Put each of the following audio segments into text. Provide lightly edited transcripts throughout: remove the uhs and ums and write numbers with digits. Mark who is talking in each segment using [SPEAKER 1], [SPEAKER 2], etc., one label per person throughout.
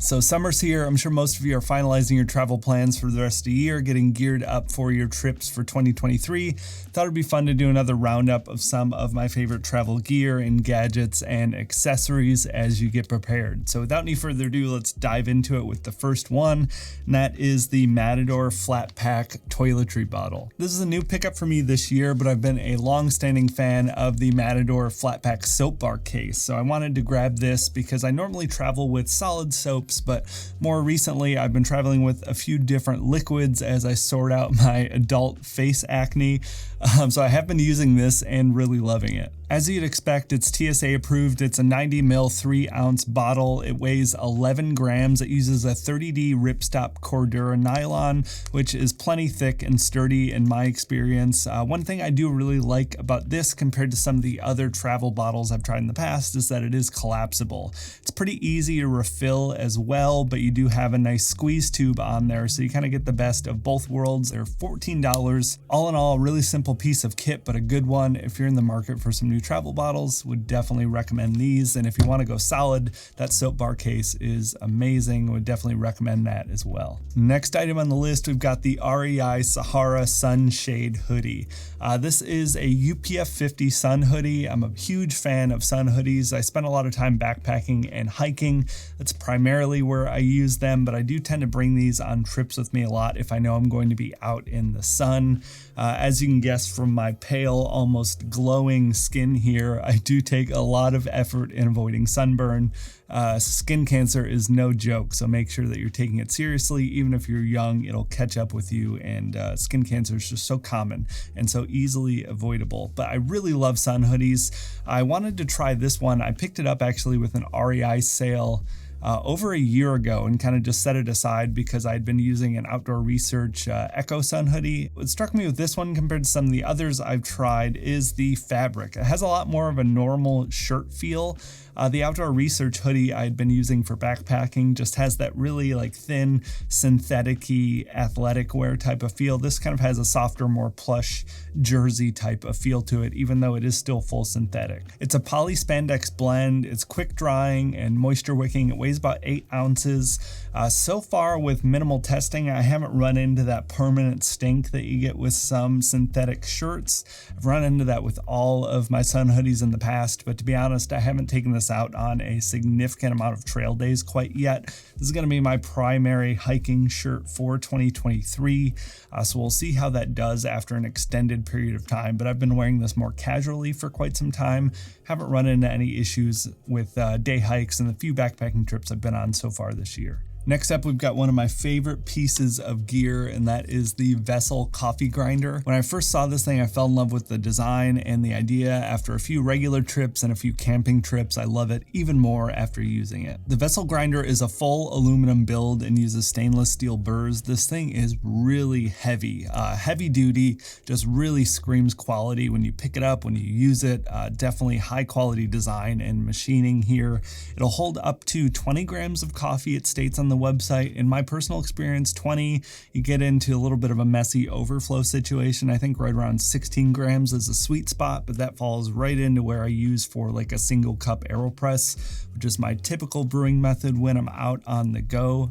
[SPEAKER 1] So summer's here. I'm sure most of you are finalizing your travel plans for the rest of the year, getting geared up for your trips for 2023. Thought it'd be fun to do another roundup of some of my favorite travel gear and gadgets and accessories as you get prepared. So without any further ado, let's dive into it with the first one, and that is the Matador Flat Pack Toiletry Bottle. This is a new pickup for me this year, but I've been a long-standing fan of the Matador Flat Pack Soap Bar case. So I wanted to grab this because I normally travel with solid soap, but more recently I've been traveling with a few different liquids as I sort out my adult face acne. So I have been using this and really loving it. As you'd expect, it's TSA approved. It's a 90 ml 3-ounce bottle. It weighs 11 grams. It uses a 30D ripstop Cordura nylon, which is plenty thick and sturdy in my experience. One thing I do really like about this compared to some of the other travel bottles I've tried in the past is that it is collapsible. It's pretty easy to refill as well, but you do have a nice squeeze tube on there, so you kind of get the best of both worlds. They're $14. All in all, a really simple piece of kit, but a good one. If you're in the market for some new travel bottles, would definitely recommend these. And if you want to go solid, that soap bar case is amazing. Would definitely recommend that as well. Next item on the list, we've got the REI Sahara Sunshade Hoodie. This is a UPF 50 sun hoodie. I'm a huge fan of sun hoodies. I spend a lot of time backpacking and hiking. That's primarily where I use them, but I do tend to bring these on trips with me a lot if I know I'm going to be out in the sun. As you can guess from my pale, almost glowing skin here, I do take a lot of effort in avoiding sunburn. Skin cancer is no joke, so make sure that you're taking it seriously. Even if you're young, it'll catch up with you, and skin cancer is just so common and so easily avoidable. But I really love sun hoodies. I wanted to try this one. I picked it up actually with an REI sale over a year ago and kind of just set it aside because I'd been using an Outdoor Research Echo Sun hoodie. What struck me with this one compared to some of the others I've tried is the fabric. It has a lot more of a normal shirt feel. The Outdoor Research hoodie I'd been using for backpacking just has that really like thin, synthetic-y, athletic wear type of feel. This kind of has a softer, more plush jersey type of feel to it, even though it is still full synthetic. It's a poly spandex blend. It's quick drying and moisture wicking. It weighs about 8 ounces. So far with minimal testing, I haven't run into that permanent stink that you get with some synthetic shirts. I've run into that with all of my sun hoodies in the past, but to be honest, I haven't taken this out on a significant amount of trail days quite yet. This is going to be my primary hiking shirt for 2023, so we'll see how that does after an extended period of time, but I've been wearing this more casually for quite some time. Haven't run into any issues with day hikes and the few backpacking trips I've been on so far this year. Next up, we've got one of my favorite pieces of gear, and that is the Vessel coffee grinder. When I first saw this thing, I fell in love with the design and the idea. After a few regular trips and a few camping trips, I love it even more after using it. The Vessel grinder is a full aluminum build and uses stainless steel burrs. This thing is really heavy, heavy duty, just really screams quality when you pick it up, when you use it. Definitely high quality design and machining here. It'll hold up to 20 grams of coffee, it states on the website. In my personal experience, 20, you get into a little bit of a messy overflow situation. I think right around 16 grams is a sweet spot, but that falls right into where I use for like a single cup AeroPress, which is my typical brewing method when I'm out on the go.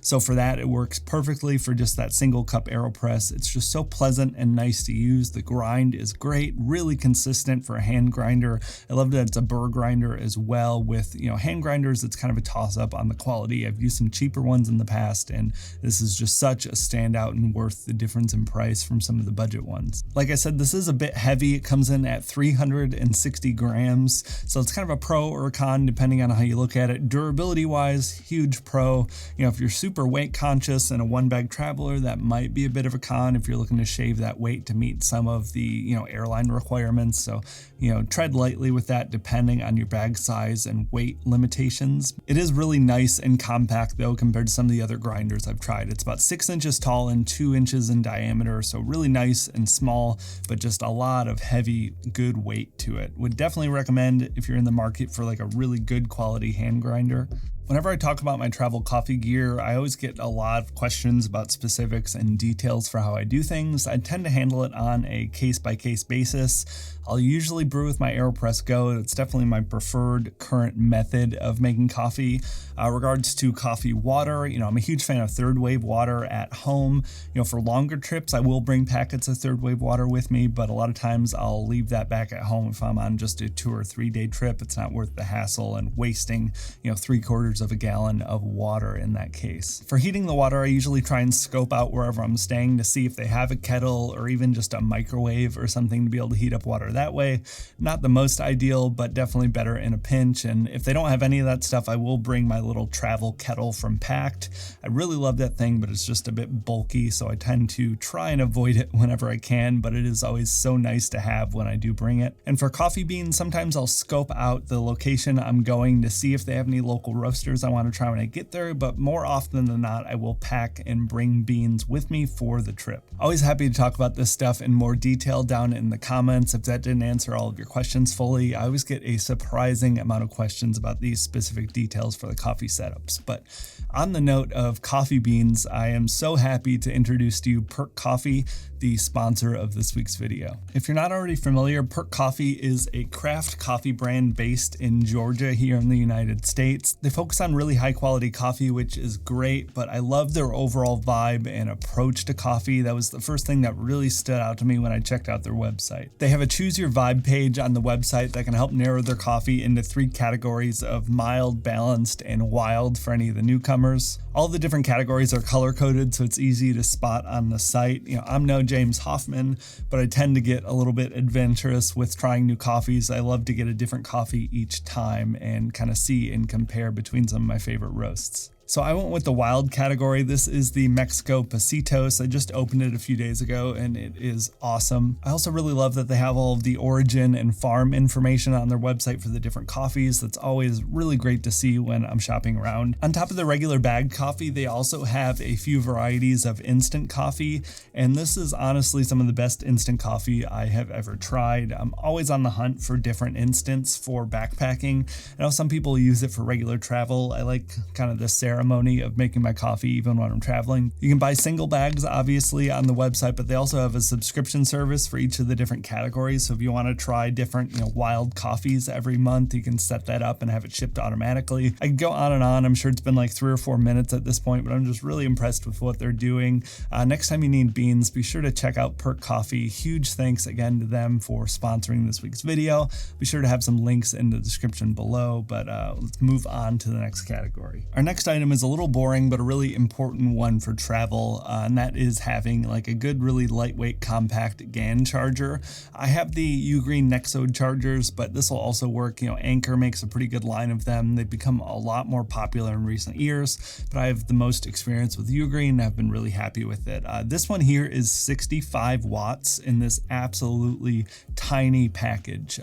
[SPEAKER 1] So for that, it works perfectly for just that single cup AeroPress. It's just so pleasant and nice to use. The grind is great, really consistent for a hand grinder. I love that it's a burr grinder as well. With, you know, hand grinders, it's kind of a toss up on the quality. I've used some cheaper ones in the past, and this is just such a standout and worth the difference in price from some of the budget ones. Like I said, this is a bit heavy. It comes in at 360 grams, so it's kind of a pro or a con depending on how you look at it. Durability wise, huge pro. You know, if you're super weight conscious and a one bag traveler, that might be a bit of a con if you're looking to shave that weight to meet some of the, you know, airline requirements. So, you know, tread lightly with that depending on your bag size and weight limitations. It is really nice and compact though compared to some of the other grinders I've tried. It's about 6 inches tall and 2 inches in diameter, so really nice and small, but just a lot of heavy, good weight to it. Would definitely recommend if you're in the market for like a really good quality hand grinder. Whenever I talk about my travel coffee gear, I always get a lot of questions about specifics and details for how I do things. I tend to handle it on a case-by-case basis. I'll usually brew with my AeroPress Go. That's definitely my preferred current method of making coffee. Regards to coffee water, I'm a huge fan of third wave water at home. For longer trips, I will bring packets of third wave water with me, but a lot of times I'll leave that back at home if I'm on just a 2 or 3 day trip. It's not worth the hassle and wasting, 3/4 of a gallon of water in that case. For heating the water, I usually try and scope out wherever I'm staying to see if they have a kettle or even just a microwave or something to be able to heat up water that way. Not the most ideal, but definitely better in a pinch. And if they don't have any of that stuff, I will bring my little travel kettle from Pact. I really love that thing, but it's just a bit bulky, so I tend to try and avoid it whenever I can, but it is always so nice to have when I do bring it. And for coffee beans, sometimes I'll scope out the location I'm going to see if they have any local roasters I want to try when I get there, but more often than not, I will pack and bring beans with me for the trip. Always happy to talk about this stuff in more detail down in the comments. If that didn't answer all of your questions fully, I always get a surprising amount of questions about these specific details for the coffee setups. But on the note of coffee beans, I am so happy to introduce to you PERC Coffee, the sponsor of this week's video. If you're not already familiar, PERC Coffee is a craft coffee brand based in Georgia here in the United States. They focus on really high quality coffee, which is great, but I love their overall vibe and approach to coffee. That was the first thing that really stood out to me when I checked out their website. They have a choose your vibe page on the website that can help narrow their coffee into 3 categories of mild, balanced, and wild for any of the newcomers. All the different categories are color coded, so it's easy to spot on the site. I'm no James Hoffman, but I tend to get a little bit adventurous with trying new coffees. I love to get a different coffee each time and kind of see and compare between some of my favorite roasts. So I went with the wild category. This is the Mexico Pasitos. I just opened it a few days ago and it is awesome. I also really love that they have all of the origin and farm information on their website for the different coffees. That's always really great to see when I'm shopping around. On top of the regular bagged coffee, they also have a few varieties of instant coffee. And this is honestly some of the best instant coffee I have ever tried. I'm always on the hunt for different instants for backpacking. I know some people use it for regular travel. I like kind of the ceremony of making my coffee even when I'm traveling. You can buy single bags obviously on the website, but they also have a subscription service for each of the different categories. So if you want to try different wild coffees every month, you can set that up and have it shipped automatically. I could go on and on. I'm sure it's been like 3 or 4 minutes at this point, but I'm just really impressed with what they're doing. Next time you need beans, be sure to check out PERC Coffee. Huge thanks again to them for sponsoring this week's video. Be sure to have some links in the description below, but let's move on to the next category. Our next item is a little boring, but a really important one for travel, and that is having like a good, really lightweight, compact GaN charger. I have the Ugreen Nexode chargers, but this will also work. Anker makes a pretty good line of them. They've become a lot more popular in recent years, but I have the most experience with Ugreen and I've been really happy with it. This one here is 65 watts in this absolutely tiny package.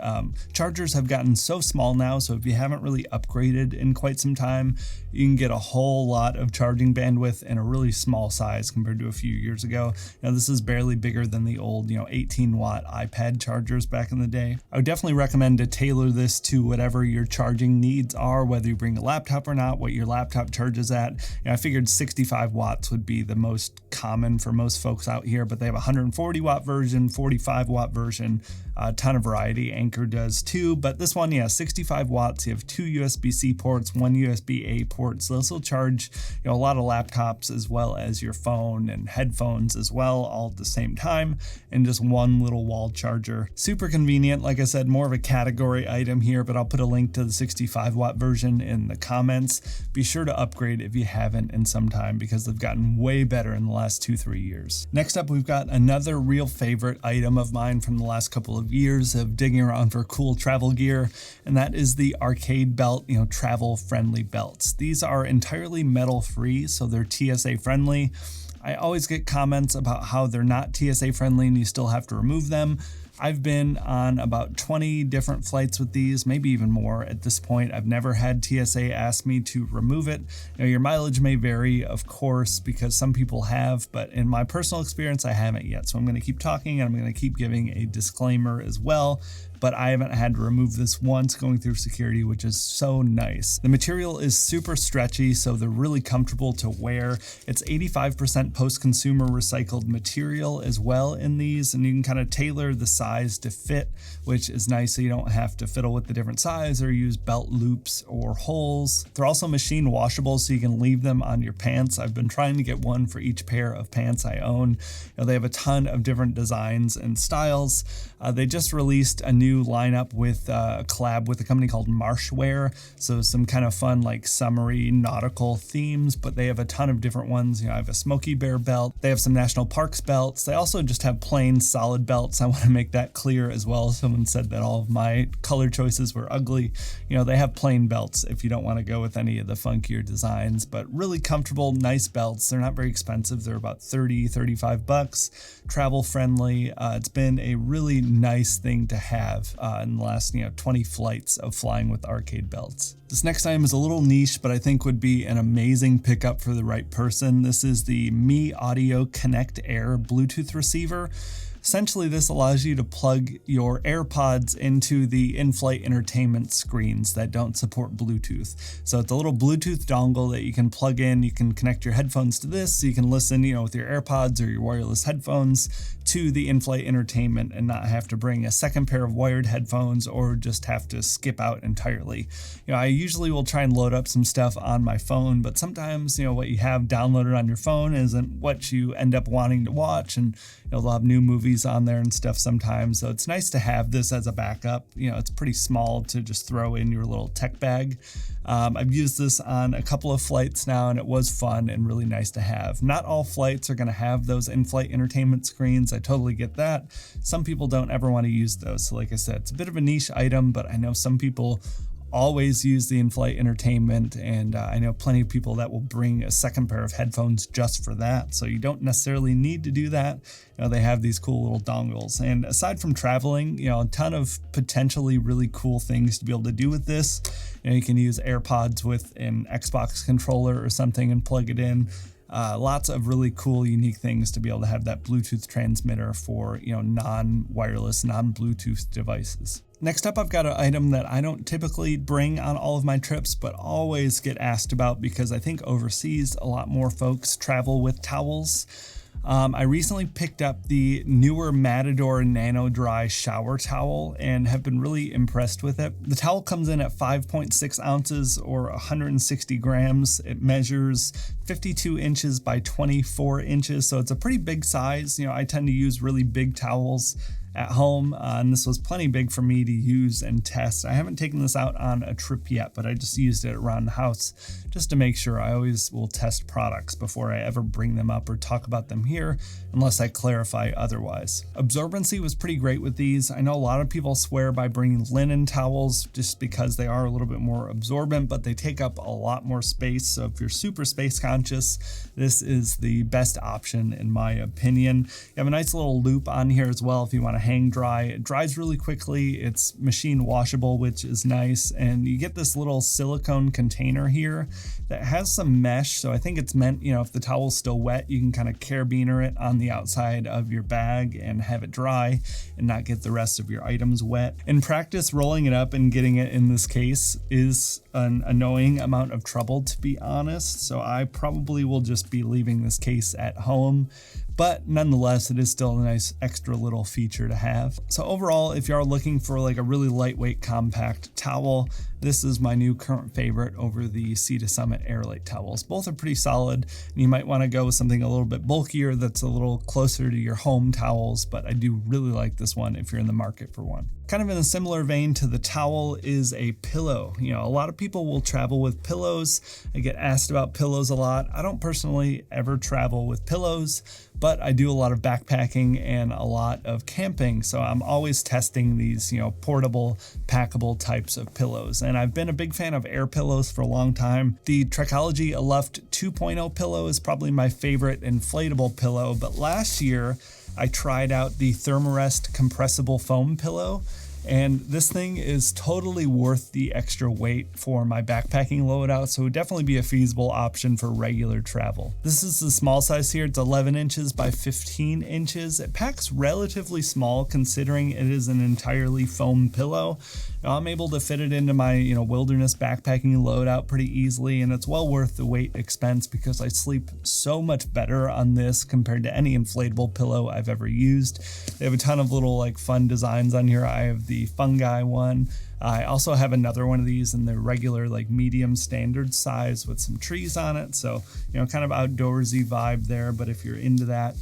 [SPEAKER 1] Chargers have gotten so small now, so if you haven't really upgraded in quite some time, you can get a whole lot of charging bandwidth in a really small size compared to a few years ago. This is barely bigger than the old 18-watt iPad chargers back in the day. I would definitely recommend to tailor this to whatever your charging needs are, whether you bring a laptop or not, what your laptop charges at. I figured 65 watts would be the most common for most folks out here, but they have a 140-watt version, 45-watt version, a ton of variety. Anker does too, but this one, 65 watts. You have 2 USB-C ports, 1 USB-A port, so this will charge a lot of laptops as well as your phone and headphones as well, all at the same time, and just one little wall charger. Super convenient. Like I said, more of a category item here, but I'll put a link to the 65-watt version in the comments. Be sure to upgrade if you haven't in some time, because they've gotten way better in the last 2-3 years. Next up, we've got another real favorite item of mine from the last couple of years of digging around for cool travel gear, and that is the Arcade Belt, travel friendly belts. These are entirely metal free, so they're TSA friendly. I always get comments about how they're not TSA friendly and you still have to remove them. I've been on about 20 different flights with these, maybe even more at this point. I've never had TSA ask me to remove it. Your mileage may vary, of course, because some people have, but in my personal experience, I haven't yet. So I'm going to keep talking and I'm going to keep giving a disclaimer as well. but I haven't had to remove this once going through security, which is so nice. The material is super stretchy, so they're really comfortable to wear. It's 85% post-consumer recycled material as well in these, and you can kind of tailor the size to fit, which is nice, so you don't have to fiddle with the different size or use belt loops or holes. They're also machine washable, so you can leave them on your pants. I've been trying to get one for each pair of pants I own. They have a ton of different designs and styles. They just released a new lineup with a collab with a company called Marshwear, so some kind of fun like summery nautical themes, but they have a ton of different ones. I have a Smoky Bear belt. They have some national parks belts. They also just have plain solid belts. I want to make that clear as well. Someone said that all of my color choices were ugly. They have plain belts if you don't want to go with any of the funkier designs, but really comfortable, nice belts. They're not very expensive. They're about $30-$35, travel friendly. It's been a really nice thing to have in the last 20 flights of flying with arcade belts. This next item is a little niche, but I think would be an amazing pickup for the right person. This is the Mi Audio Connect Air Bluetooth receiver. Essentially, this allows you to plug your AirPods into the in-flight entertainment screens that don't support Bluetooth. So it's a little Bluetooth dongle that you can plug in. You can connect your headphones to this, so you can listen, with your AirPods or your wireless headphones to the in-flight entertainment and not have to bring a second pair of wired headphones or just have to skip out entirely. I usually will try and load up some stuff on my phone, but sometimes, what you have downloaded on your phone isn't what you end up wanting to watch, and they'll have new movies on there and stuff sometimes. So it's nice to have this as a backup. It's pretty small to just throw in your little tech bag. I've used this on a couple of flights now, and it was fun and really nice to have. Not all flights are going to have those in-flight entertainment screens. I totally get that. Some people don't ever want to use those. So like I said, it's a bit of a niche item, but I know some people always use the in-flight entertainment, and I know plenty of people that will bring a second pair of headphones just for that, so you don't necessarily need to do that. They have these cool little dongles, and aside from traveling, a ton of potentially really cool things to be able to do with this. You can use AirPods with an Xbox controller or something and plug it in. Lots of really cool, unique things to be able to have that Bluetooth transmitter for, non-wireless, non-Bluetooth devices. Next up, I've got an item that I don't typically bring on all of my trips, but always get asked about because I think overseas a lot more folks travel with towels. I recently picked up the newer Matador Nano Dry shower towel and have been really impressed with it. The towel comes in at 5.6 ounces or 160 grams. It measures 52 inches by 24 inches, so it's a pretty big size. I tend to use really big towels at home, and this was plenty big for me to use and test. I haven't taken this out on a trip yet, but I just used it around the house just to make sure. I always will test products before I ever bring them up or talk about them here, unless I clarify otherwise. Absorbency was pretty great with these. I know a lot of people swear by bringing linen towels just because they are a little bit more absorbent, but they take up a lot more space. So if you're super space conscious, this is the best option in my opinion. You have a nice little loop on here as well if you want to hang dry. It dries really quickly. It's machine washable, which is nice. And you get this little silicone container here that has some mesh. So I think it's meant, if the towel's still wet, you can kind of carabiner it on the outside of your bag and have it dry and not get the rest of your items wet. In practice, rolling it up and getting it in this case is an annoying amount of trouble, to be honest. So I probably will just be leaving this case at home. But nonetheless, it is still a nice extra little feature to have. So overall, if you are looking for like a really lightweight, compact towel, this is my new current favorite over the Sea to Summit Airlight towels. Both are pretty solid, and you might want to go with something a little bit bulkier that's a little closer to your home towels, but I do really like this one if you're in the market for one. Kind of in a similar vein to the towel is a pillow. A lot of people will travel with pillows. I get asked about pillows a lot. I don't personally ever travel with pillows, but I do a lot of backpacking and a lot of camping. So I'm always testing these, portable, packable types of pillows. And I've been a big fan of air pillows for a long time. The Trekology Aluft 2.0 pillow is probably my favorite inflatable pillow, but last year I tried out the Thermarest compressible foam pillow. And this thing is totally worth the extra weight for my backpacking loadout, so it would definitely be a feasible option for regular travel. This is the small size here. It's 11 inches by 15 inches. It packs relatively small considering it is an entirely foam pillow. Now, I'm able to fit it into my wilderness backpacking loadout pretty easily, and it's well worth the weight expense because I sleep so much better on this compared to any inflatable pillow I've ever used. They have a ton of little fun designs on here. I have the fungi one. I also have another one of these in the regular medium standard size with some trees on it. So, kind of outdoorsy vibe there. But if you're into that,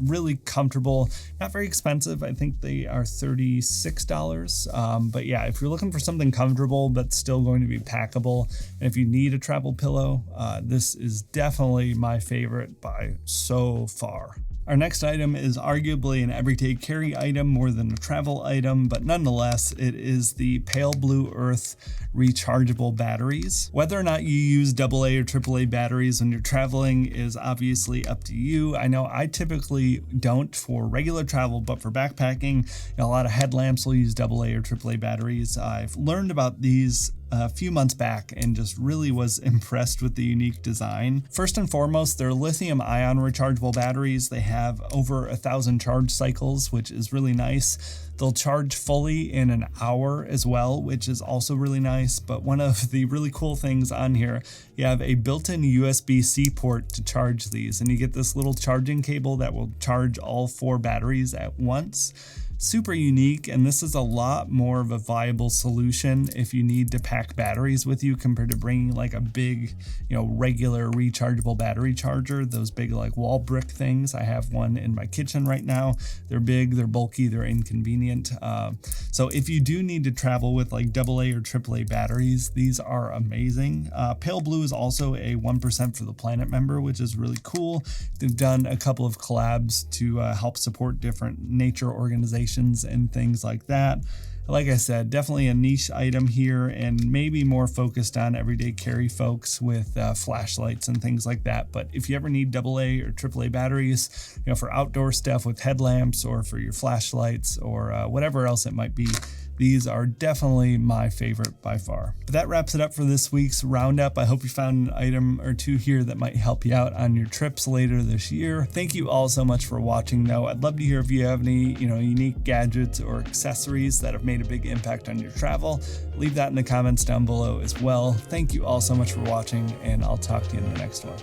[SPEAKER 1] really comfortable, not very expensive. I think they are $36. But yeah, if you're looking for something comfortable, but still going to be packable, and if you need a travel pillow, this is definitely my favorite by so far. Our next item is arguably an everyday carry item more than a travel item, but nonetheless, it is the Pale Blue Earth rechargeable batteries. Whether or not you use AA or AAA batteries when you're traveling is obviously up to you. I know I typically don't for regular travel, but for backpacking, a lot of headlamps will use AA or AAA batteries. I've learned about these a few months back and just really was impressed with the unique design. First and foremost, they're lithium ion rechargeable batteries. They have over 1,000 charge cycles, which is really nice. They'll charge fully in an hour as well, which is also really nice. But one of the really cool things on here, you have a built-in USB-C port to charge these, and you get this little charging cable that will charge all 4 batteries at once. Super unique, and this is a lot more of a viable solution if you need to pack batteries with you compared to bringing a big, regular rechargeable battery charger, those big wall brick things. I have one in my kitchen right now. They're big, they're bulky, they're inconvenient. So if you do need to travel with AA or AAA batteries, these are amazing. Pale Blue is also a 1% for the Planet member, which is really cool. They've done a couple of collabs to help support different nature organizations and things like that. Like I said, definitely a niche item here and maybe more focused on everyday carry folks with flashlights and things like that. But if you ever need AA or AAA batteries, for outdoor stuff with headlamps or for your flashlights or whatever else it might be, these are definitely my favorite by far. But that wraps it up for this week's roundup. I hope you found an item or two here that might help you out on your trips later this year. Thank you all so much for watching though. I'd love to hear if you have any, unique gadgets or accessories that have made a big impact on your travel. Leave that in the comments down below as well. Thank you all so much for watching, and I'll talk to you in the next one.